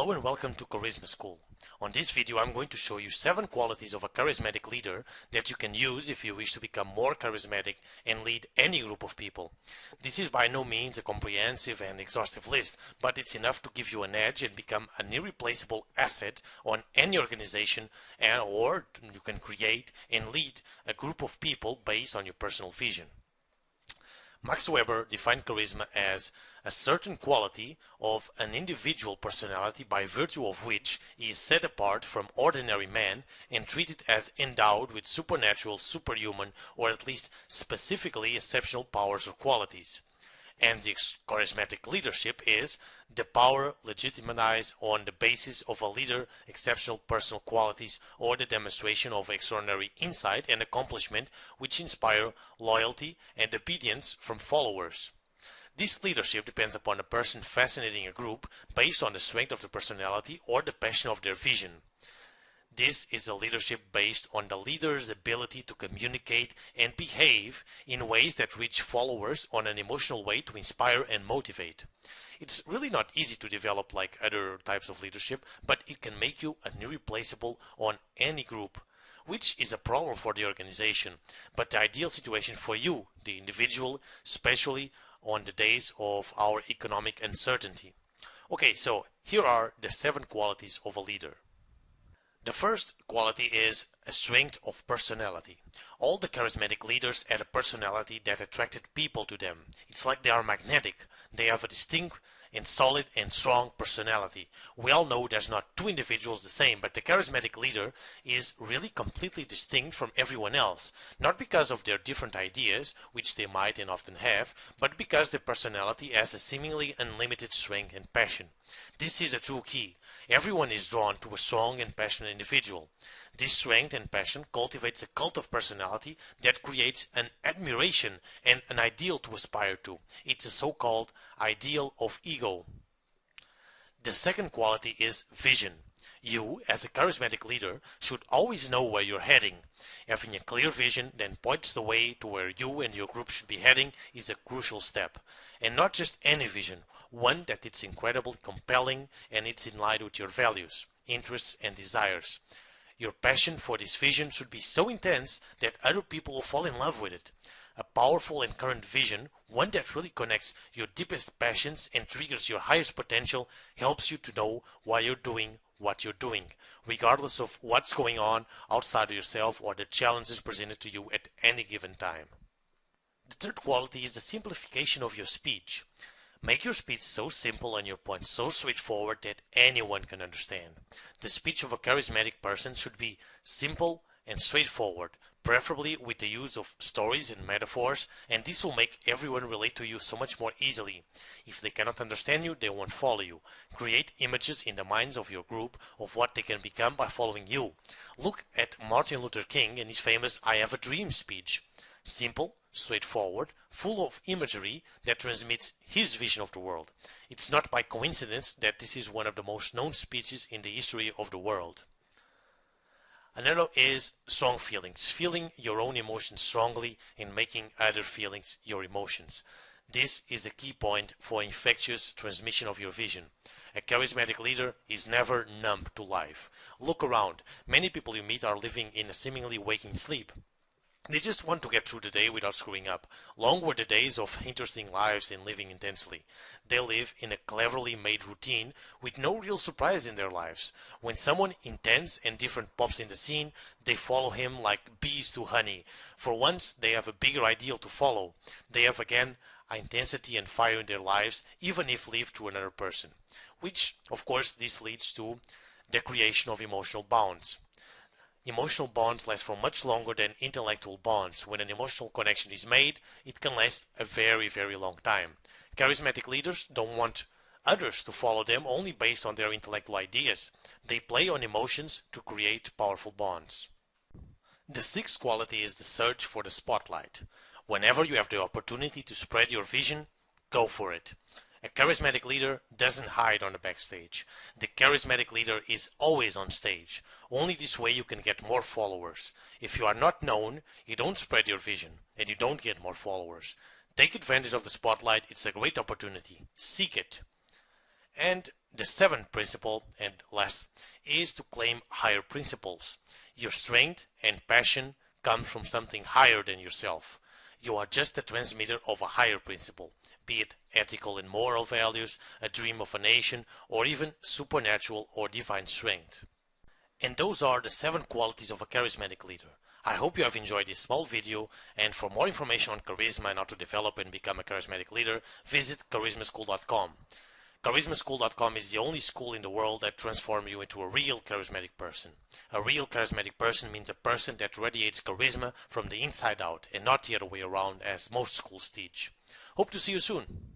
Hello and welcome to Charisma School. On this video I'm going to show you 7 qualities of a charismatic leader that you can use if you wish to become more charismatic and lead any group of people. This is by no means a comprehensive and exhaustive list, but it's enough to give you an edge and become an irreplaceable asset on any organization, or you can create and lead a group of people based on your personal vision. Max Weber defined charisma as a certain quality of an individual personality by virtue of which he is set apart from ordinary men and treated as endowed with supernatural, superhuman, or at least specifically exceptional powers or qualities. And the charismatic leadership is the power legitimized on the basis of a leader's exceptional personal qualities or the demonstration of extraordinary insight and accomplishment which inspire loyalty and obedience from followers. This leadership depends upon a person fascinating a group based on the strength of the personality or the passion of their vision. This is a leadership based on the leader's ability to communicate and behave in ways that reach followers on an emotional way to inspire and motivate. It's really not easy to develop like other types of leadership, but it can make you an irreplaceable on any group, which is a problem for the organization, but the ideal situation for you, the individual, especially on the days of our economic uncertainty. Okay, so here are the 7 qualities of a leader. The first quality is a strength of personality. All the charismatic leaders had a personality that attracted people to them. It's like they are magnetic. They have a distinct and solid and strong personality. We all know there's not 2 individuals the same, but the charismatic leader is really completely distinct from everyone else. Not because of their different ideas, which they might and often have, but because their personality has a seemingly unlimited strength and passion. This is a true key. Everyone is drawn to a strong and passionate individual. This strength and passion cultivates a cult of personality that creates an admiration and an ideal to aspire to. It's a so-called ideal of ego. The second quality is vision. You, as a charismatic leader, should always know where you're heading. Having a clear vision that points the way to where you and your group should be heading is a crucial step. And not just any vision, one that is incredibly compelling and it's in line with your values, interests, and desires. Your passion for this vision should be so intense that other people will fall in love with it. A powerful and current vision, one that really connects your deepest passions and triggers your highest potential, helps you to know why you're doing what you're doing, regardless of what's going on outside of yourself or the challenges presented to you at any given time. The third quality is the simplification of your speech. Make your speech so simple and your points so straightforward that anyone can understand. The speech of a charismatic person should be simple and straightforward, preferably with the use of stories and metaphors, and this will make everyone relate to you so much more easily. If they cannot understand you, they won't follow you. Create images in the minds of your group of what they can become by following you. Look at Martin Luther King and his famous "I Have a Dream" speech. Simple, straightforward, full of imagery that transmits his vision of the world. It's not by coincidence that this is one of the most known speeches in the history of the world. Another is strong feelings, feeling your own emotions strongly and making other feelings your emotions. This is a key point for infectious transmission of your vision. A charismatic leader is never numb to life. Look around. Many people you meet are living in a seemingly waking sleep. They just want to get through the day without screwing up. Long were the days of interesting lives and living intensely. They live in a cleverly made routine with no real surprise in their lives. When someone intense and different pops in the scene, they follow him like bees to honey. For once, they have a bigger ideal to follow. They have again intensity and fire in their lives, even if lived through another person. Which, of course, this leads to the creation of emotional bonds. Emotional bonds last for much longer than intellectual bonds. When an emotional connection is made, it can last a very, very long time. Charismatic leaders don't want others to follow them only based on their intellectual ideas. They play on emotions to create powerful bonds. The sixth quality is the search for the spotlight. Whenever you have the opportunity to spread your vision, go for it. A charismatic leader doesn't hide on the backstage. The charismatic leader is always on stage. Only this way you can get more followers. If you are not known, you don't spread your vision, and you don't get more followers. Take advantage of the spotlight. It's a great opportunity. Seek it. And the seventh principle, and last, is to claim higher principles. Your strength and passion comes from something higher than yourself. You are just a transmitter of a higher principle, be it ethical and moral values, a dream of a nation, or even supernatural or divine strength. And those are the 7 qualities of a charismatic leader. I hope you have enjoyed this small video, and for more information on charisma and how to develop and become a charismatic leader, visit charismaschool.com. Charismaschool.com is the only school in the world that transforms you into a real charismatic person. A real charismatic person means a person that radiates charisma from the inside out and not the other way around as most schools teach. Hope to see you soon.